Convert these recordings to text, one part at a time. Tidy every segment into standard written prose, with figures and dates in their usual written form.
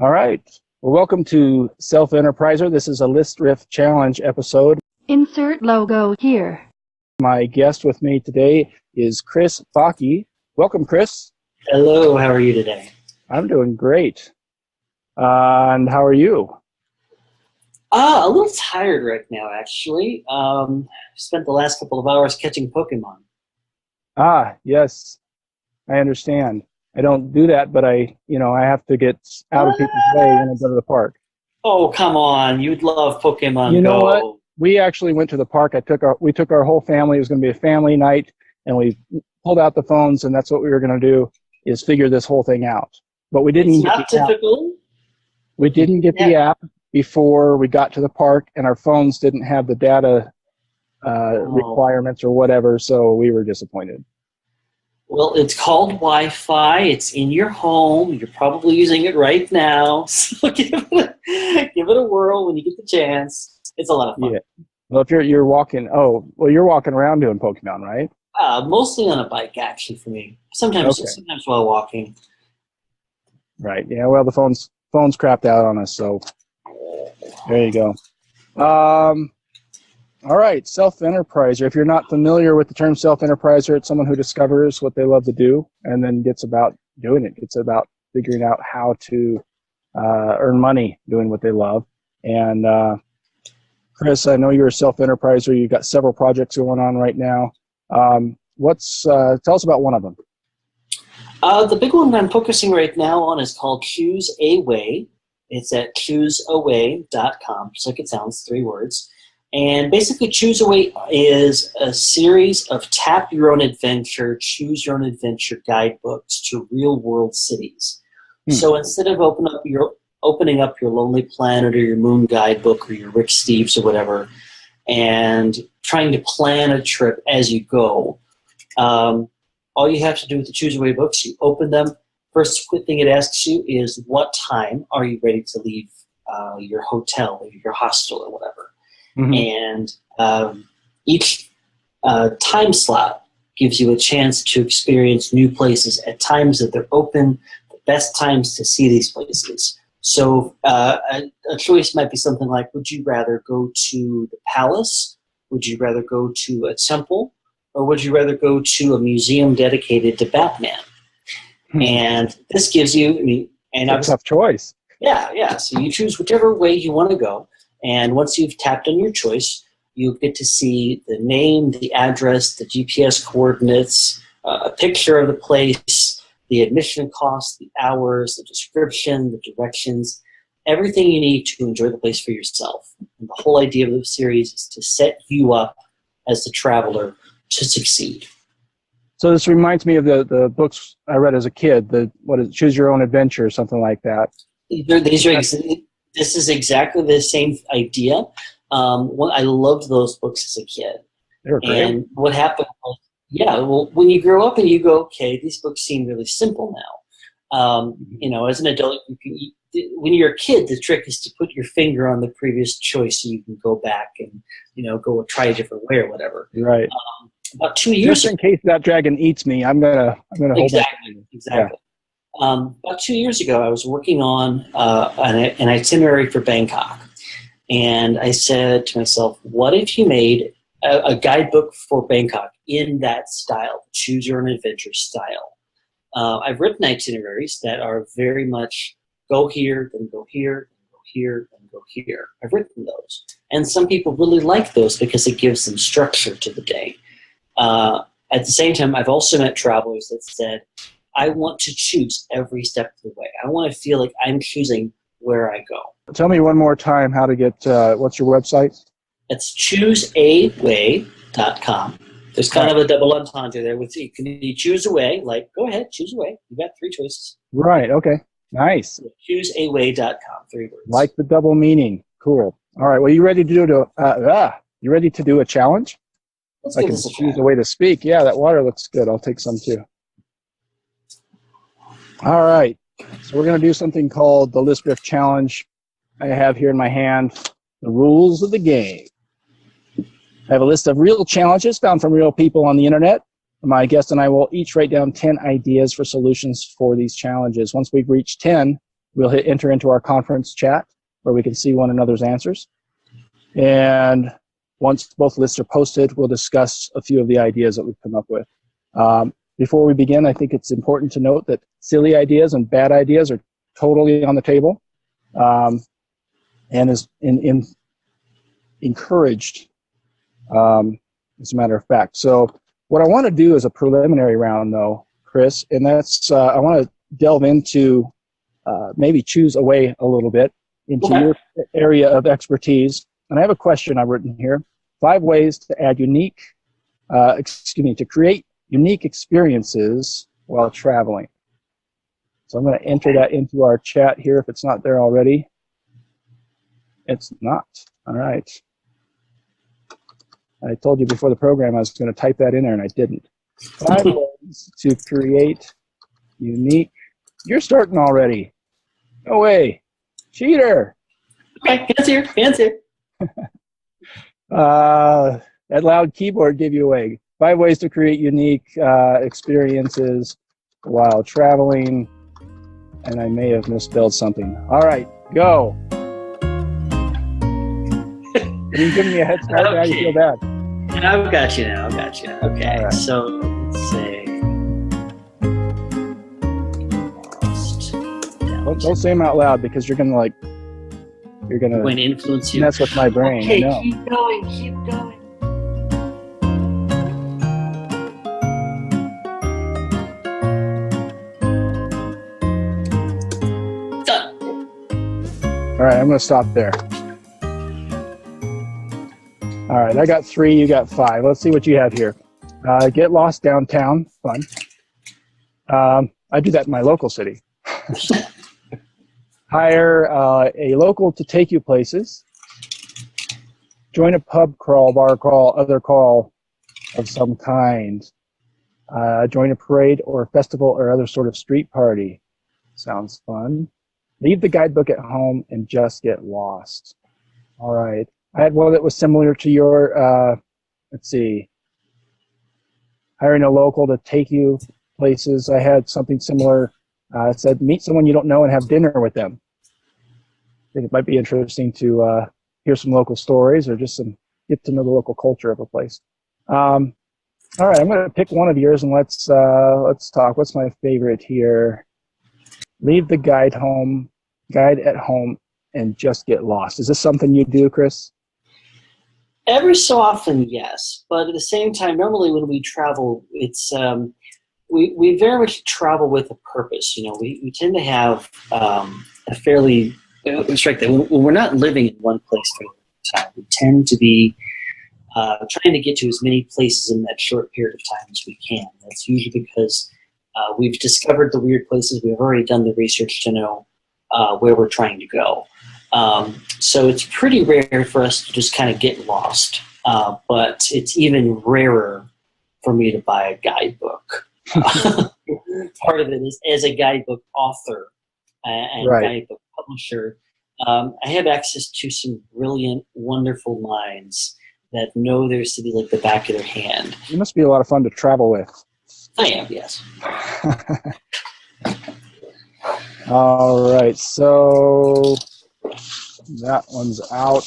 All right. Well, welcome to Self-Enterpriser. This is a List Riff Challenge episode. Insert logo here. My guest with me today is Chris Backe. Welcome, Chris. Hello, how are you today? I'm doing great. And how are you? A little tired right now, actually. Spent the last couple of hours catching Pokemon. Ah, yes. I understand. I don't do that, but I have to get out of people's way when I go to the park. Oh, come on. You'd love Pokemon You know Go. what? We actually went to the park. We took our whole family. It was going to be a family night, and we pulled out the phones, and that's what we were going to do, is figure this whole thing out. But we didn't It's get not the app. typical. We didn't get the app before we got to the park, and our phones didn't have the data requirements or whatever, so we were disappointed. Well, it's called Wi-Fi. It's in your home. You're probably using it right now. So give it a whirl when you get the chance. It's a lot of fun. Yeah. Well, if you're walking, you're walking around doing Pokemon, right? Mostly on a bike, actually, for me. Sometimes while walking. Right. Yeah. Well, the phone's crapped out on us, so there you go. All right, self-enterpriser. If you're not familiar with the term self-enterpriser, it's someone who discovers what they love to do and then gets about doing it. It's about figuring out how to earn money doing what they love. And Chris, I know you're a self-enterpriser. You've got several projects going on right now. Tell us about one of them. The big one I'm focusing right now on is called Choose a Way. It's at chooseaway.com, just like it sounds, 3 words. And basically, Choose a Way is a series of tap your own adventure, choose your own adventure guidebooks to real-world cities. So instead of opening up your Lonely Planet or your Moon guidebook or your Rick Steves or whatever, and trying to plan a trip as you go, all you have to do with the Choose a Way books, you open them. First quick thing it asks you is, what time are you ready to leave your hotel or your hostel or whatever? Mm-hmm. And each time slot gives you a chance to experience new places at times that they're open, the best times to see these places. So a choice might be something like, would you rather go to the palace? Would you rather go to a temple? Or would you rather go to a museum dedicated to Batman? And this gives you, a tough choice. Yeah. So you choose whichever way you want to go. And once you've tapped on your choice, you get to see the name, the address, the GPS coordinates, a picture of the place, the admission cost, the hours, the description, the directions, everything you need to enjoy the place for yourself. And the whole idea of the series is to set you up as the traveler to succeed. So this reminds me of the books I read as a kid, Choose Your Own Adventure, something like that. This is exactly the same idea. I loved those books as a kid. They were great. And what happened was, when you grow up and you go, okay, these books seem really simple now. As an adult, when you're a kid, the trick is to put your finger on the previous choice so you can go back and, go try a different way or whatever. Right. About 2 years Just in case that dragon eats me, I'm gonna hold back. Exactly. Yeah. About 2 years ago, I was working on an itinerary for Bangkok. And I said to myself, what if you made a guidebook for Bangkok in that style, choose your own adventure style? I've written itineraries that are very much go here, then go here, then go here, then go here. I've written those. And some people really like those because it gives them structure to the day. At the same time, I've also met travelers that said, I want to choose every step of the way. I want to feel like I'm choosing where I go. Tell me one more time how to get, what's your website? It's chooseaway.com. There's kind of a double entendre there. You choose a way, like, go ahead, choose a way. You've got 3 choices. Right, okay. Nice. Chooseaway.com, 3 words. Like the double meaning. Cool. All right, well, you ready to do a challenge? Let's I give can this a choose try. a way to speak. Yeah, that water looks good. I'll take some too. All right. So we're going to do something called the List Riff Challenge. I have here in my hand the rules of the game. I have a list of real challenges found from real people on the internet. My guest and I will each write down 10 ideas for solutions for these challenges. Once we've reached 10, we'll hit enter into our conference chat where we can see one another's answers. And once both lists are posted, we'll discuss a few of the ideas that we've come up with. Before we begin, I think it's important to note that silly ideas and bad ideas are totally on the table, and is encouraged, as a matter of fact. So what I want to do is a preliminary round, though, Chris, and that's I want to delve into maybe choose a way a little bit into your area of expertise. And I have a question I've written here: 5 ways to add to create unique experiences while traveling. So I'm going to enter that into our chat here if it's not there already. It's not. All right. I told you before the program I was going to type that in there, and I didn't. 5 ways to create unique. You're starting already. No way. Cheater. Okay, hands here. That loud keyboard gave you away. 5 ways to create unique experiences while traveling. And I may have misspelled something. All right, go. Can you give me a head start? Okay. How do you feel bad? I've got you now. Okay, right. So let's say Don't say them out loud because you're gonna when influence you. mess with my brain. Okay, I know. keep going. Done. All right, I'm gonna stop there. All right, I got 3, you got 5. Let's see what you have here. Get lost downtown, fun. I do that in my local city. Hire a local to take you places. Join a pub crawl, bar crawl, other crawl of some kind. Join a parade or festival or other sort of street party. Sounds fun. Leave the guidebook at home and just get lost. All right. I had one that was similar to your, let's see, hiring a local to take you places. I had something similar. It said, meet someone you don't know and have dinner with them. I think it might be interesting to hear some local stories or just get to know the local culture of a place. All right, I'm going to pick one of yours and let's talk. What's my favorite here? Leave the guide at home and just get lost. Is this something you do, Chris? Every so often, yes, but at the same time, normally when we travel, it's we very much travel with a purpose. You know, we tend to have a fairly when we're not living in one place for a long time. We tend to be trying to get to as many places in that short period of time as we can. That's usually because we've discovered the weird places. We've already done the research to know where we're trying to go. So it's pretty rare for us to just kind of get lost, but it's even rarer for me to buy a guidebook. Part of it is as a guidebook author and guidebook publisher, I have access to some brilliant, wonderful minds that know their city like the back of their hand. You must be a lot of fun to travel with. I am, yes. All right, so that one's out.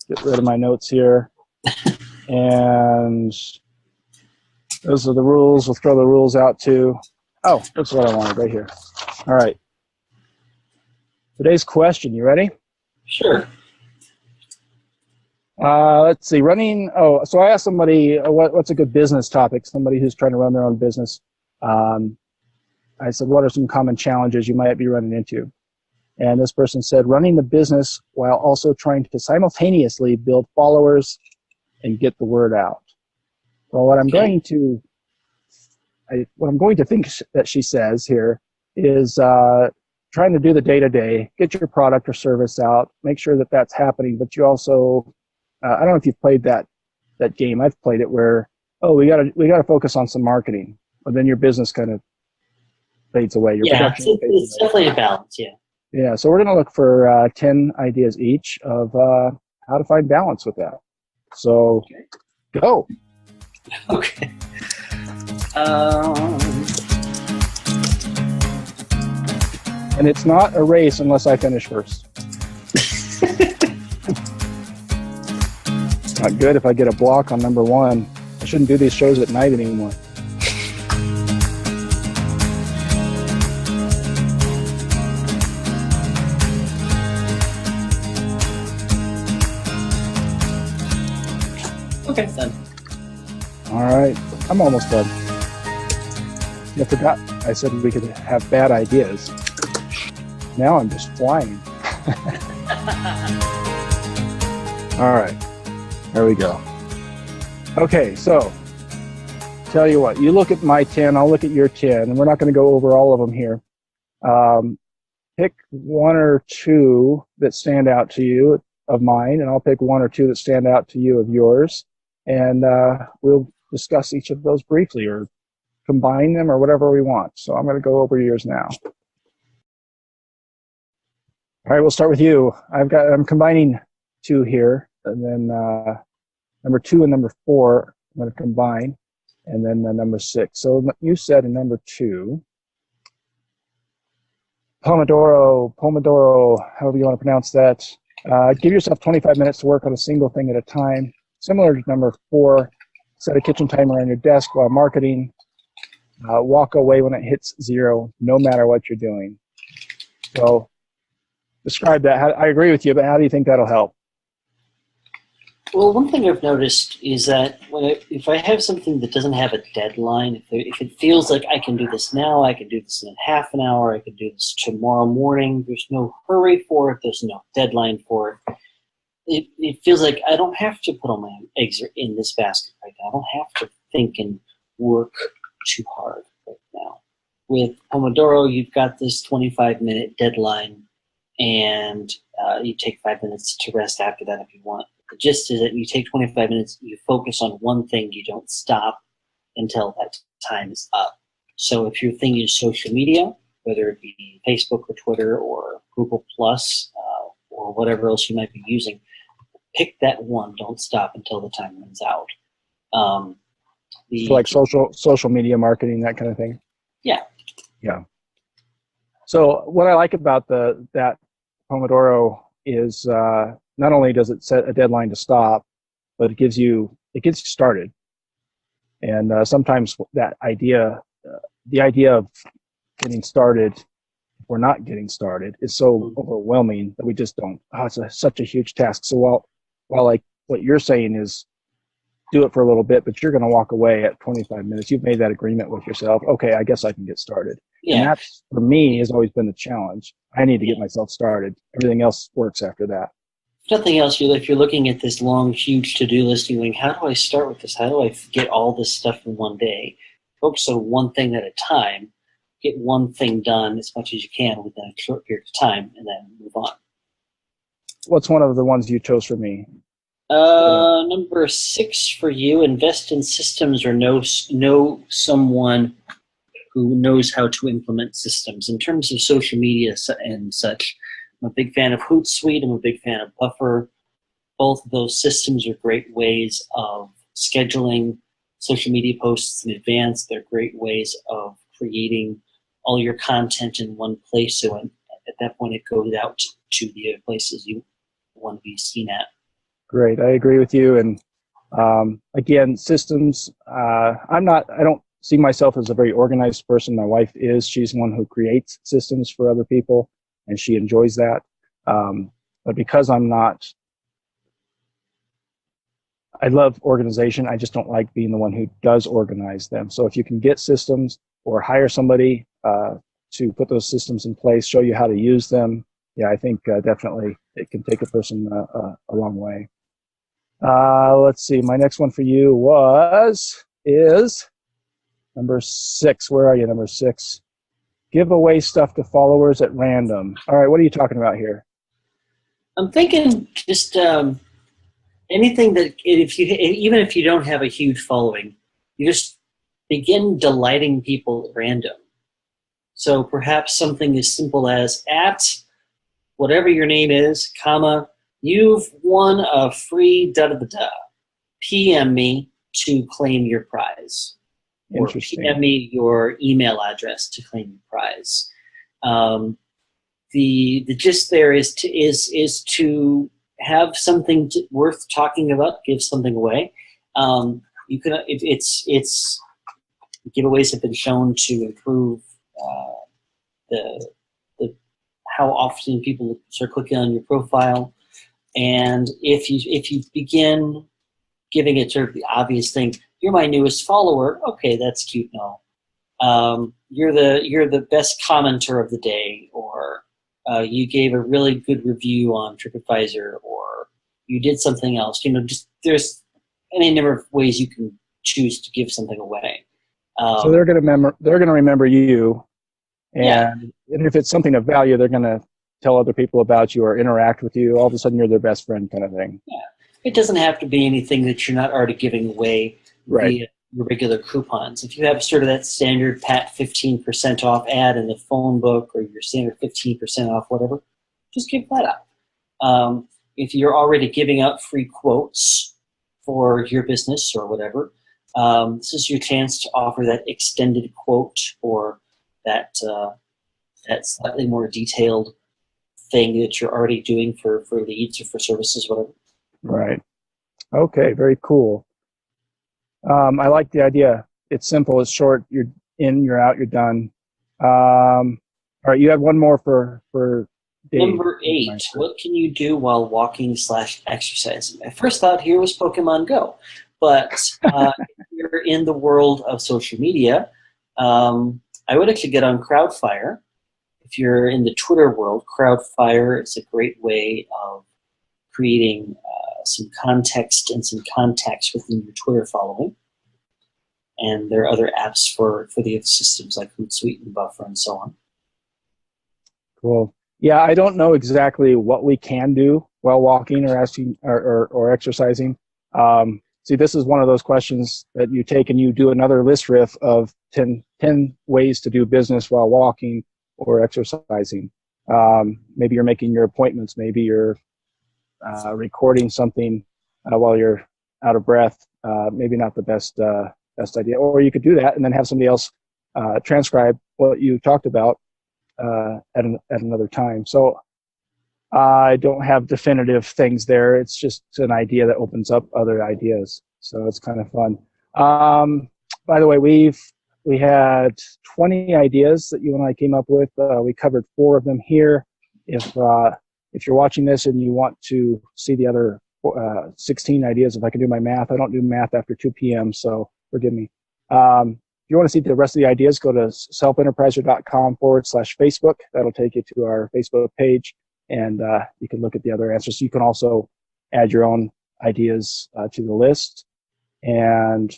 Get rid of my notes here. And those are the rules. We'll throw the rules out too. Oh, that's what I wanted right here. All right. Today's question, you ready? Sure. Let's see, so I asked somebody, what's a good business topic? Somebody who's trying to run their own business. I said, what are some common challenges you might be running into? And this person said, running the business while also trying to simultaneously build followers and get the word out. Well, what I'm going to think that she says here is trying to do the day-to-day, get your product or service out, make sure that that's happening, but you also, I don't know if you've played that game. I've played it where, we gotta focus on some marketing, but then your business kind of fades away. Your production it's definitely a balance, yeah. Yeah, so we're going to look for 10 ideas each of how to find balance with that. So, go. Okay. And it's not a race unless I finish first. It's not good if I get a block on number 1. I shouldn't do these shows at night anymore. Okay, done. All right, I'm almost done. I forgot I said we could have bad ideas. Now I'm just flying. All right, there we go. Okay, so tell you what, you look at my 10, I'll look at your 10, and we're not going to go over all of them here. Pick 1 or 2 that stand out to you of mine, and I'll pick 1 or 2 that stand out to you of yours, and we'll discuss each of those briefly or combine them or whatever we want. So I'm going to go over yours now. All right, we'll start with you. I'm combining 2 here, and then number 2 and number 4 I'm going to combine, and then number 6. So you said in number 2, Pomodoro, however you want to pronounce that. Give yourself 25 minutes to work on a single thing at a time. Similar to number 4, set a kitchen timer on your desk while marketing. Walk away when it hits 0, no matter what you're doing. So describe that. I agree with you, but how do you think that'll help? Well, one thing I've noticed is that if I have something that doesn't have a deadline, if it feels like I can do this now, I can do this in half an hour, I can do this tomorrow morning, there's no hurry for it, there's no deadline for it, it feels like I don't have to put all my eggs in this basket right now. I don't have to think and work too hard right now. With Pomodoro, you've got this 25-minute deadline, and you take 5 minutes to rest after that if you want. The gist is that you take 25 minutes, you focus on one thing, you don't stop until that time is up. So if your thing is social media, whether it be Facebook or Twitter or Google Plus or whatever else you might be using, pick that one. Don't stop until the time runs out. So like social media marketing, that kind of thing? Yeah. Yeah. So what I like about that Pomodoro is not only does it set a deadline to stop, but it gets you started. And sometimes that idea, the idea of getting started or not getting started is so overwhelming that we just don't. It's such a huge task. So while like what you're saying is do it for a little bit, but you're going to walk away at 25 minutes. You've made that agreement with yourself. Okay, I guess I can get started. Yeah. And that's, for me, has always been the challenge. I need to get myself started. Everything else works after that. If nothing else, if you're looking at this long, huge to-do list, you're going, how do I start with this? How do I get all this stuff in one day? Focus on one thing at a time. Get one thing done as much as you can within a short period of time, and then move on. What's one of the ones you chose for me? Number 6 for you, invest in systems or know someone who knows how to implement systems. In terms of social media and such, I'm a big fan of Hootsuite. I'm a big fan of Buffer. Both of those systems are great ways of scheduling social media posts in advance. They're great ways of creating all your content in one place. So at that point, it goes out to the other places you want to be seen at. Great, I agree with you. And again, systems. I don't see myself as a very organized person. My wife is. She's one who creates systems for other people, and she enjoys that. But because I'm not, I love organization. I just don't like being the one who does organize them. So if you can get systems or hire somebody to put those systems in place, show you how to use them, yeah, I think definitely it can take a person a long way. Let's see. My next one for you is number 6. Where are you, number 6? Give away stuff to followers at random. All right, what are you talking about here? I'm thinking just anything that even if you don't have a huge following, you just begin delighting people at random. So perhaps something as simple as at whatever your name is, comma, you've won a free da-da-da-da. PM me to claim your prize. Or PM me your email address to claim your prize. the gist there is to have something worth talking about, give something away. You can it's giveaways have been shown to improve the how often people start clicking on your profile, and if you begin giving it sort of the obvious thing, you're my newest follower. Okay, that's cute. No, you're the best commenter of the day, or you gave a really good review on TripAdvisor, or you did something else. Just there's any number of ways you can choose to give something away. So they're going to remember you, and, yeah. and if it's something of value, they're going to tell other people about you or interact with you. All of a sudden, you're their best friend, kind of thing. Yeah, it doesn't have to be anything that you're not already giving away via your regular coupons. If you have sort of that standard pat 15% off ad in the phone book, or your standard 15% off whatever, just give that up. If you're already giving out free quotes for your business or whatever, this is your chance to offer that extended quote, or that slightly more detailed thing that you're already doing for leads or for services, whatever. Right. Okay, very cool. I like the idea. It's simple, it's short, you're in, you're out, you're done. All right, you have one more for Dave. Number 8, what can you do while walking/exercising? My first thought here was Pokemon Go, but if you're in the world of social media, I would actually get on Crowdfire. If you're in the Twitter world, Crowdfire is a great way of creating some context and some context within your Twitter following. And there are other apps for the other systems like Hootsuite and Buffer and so on. Cool. Yeah, I don't know exactly what we can do while walking or asking or exercising. See, this is one of those questions that you take and you do another list riff of 10 ways to do business while walking or exercising. Maybe you're making your appointments. Maybe you're recording something while you're out of breath. Maybe not the best idea. Or you could do that and then have somebody else transcribe what you talked about at another time. So I don't have definitive things there. It's just an idea that opens up other ideas. So it's kind of fun. By the way, we had 20 ideas that you and I came up with. We covered 4 of them here. If you're watching this and you want to see the other 16 ideas, if I can do my math, I don't do math after 2 p.m., so forgive me. If you want to see the rest of the ideas, go to selfenterpriser.com/Facebook. That'll take you to our Facebook page, and you can look at the other answers. You can also add your own ideas to the list. And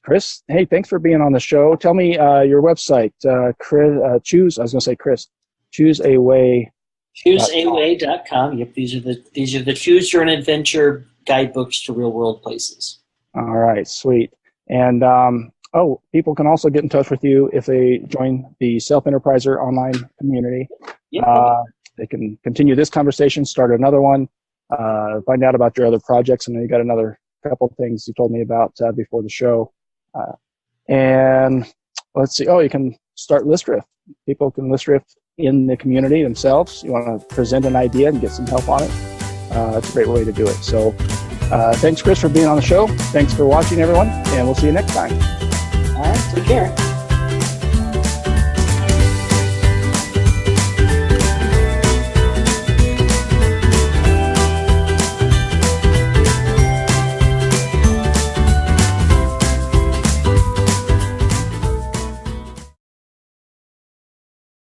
Chris, hey, thanks for being on the show. Tell me your website, Chris, ChooseAway. ChooseAway.com. Yep, these are the Choose Your Own Adventure guidebooks to real world places. All right, sweet. And people can also get in touch with you if they join the Self-Enterpriser online community. Yep. They can continue this conversation, start another one, find out about your other projects. And then you got another couple things you told me about before the show. And let's see. Oh, you can start list riff. People can list riff in the community themselves. You want to present an idea and get some help on it. It's a great way to do it. So thanks, Chris, for being on the show. Thanks for watching, everyone, and we'll see you next time. All right, take care.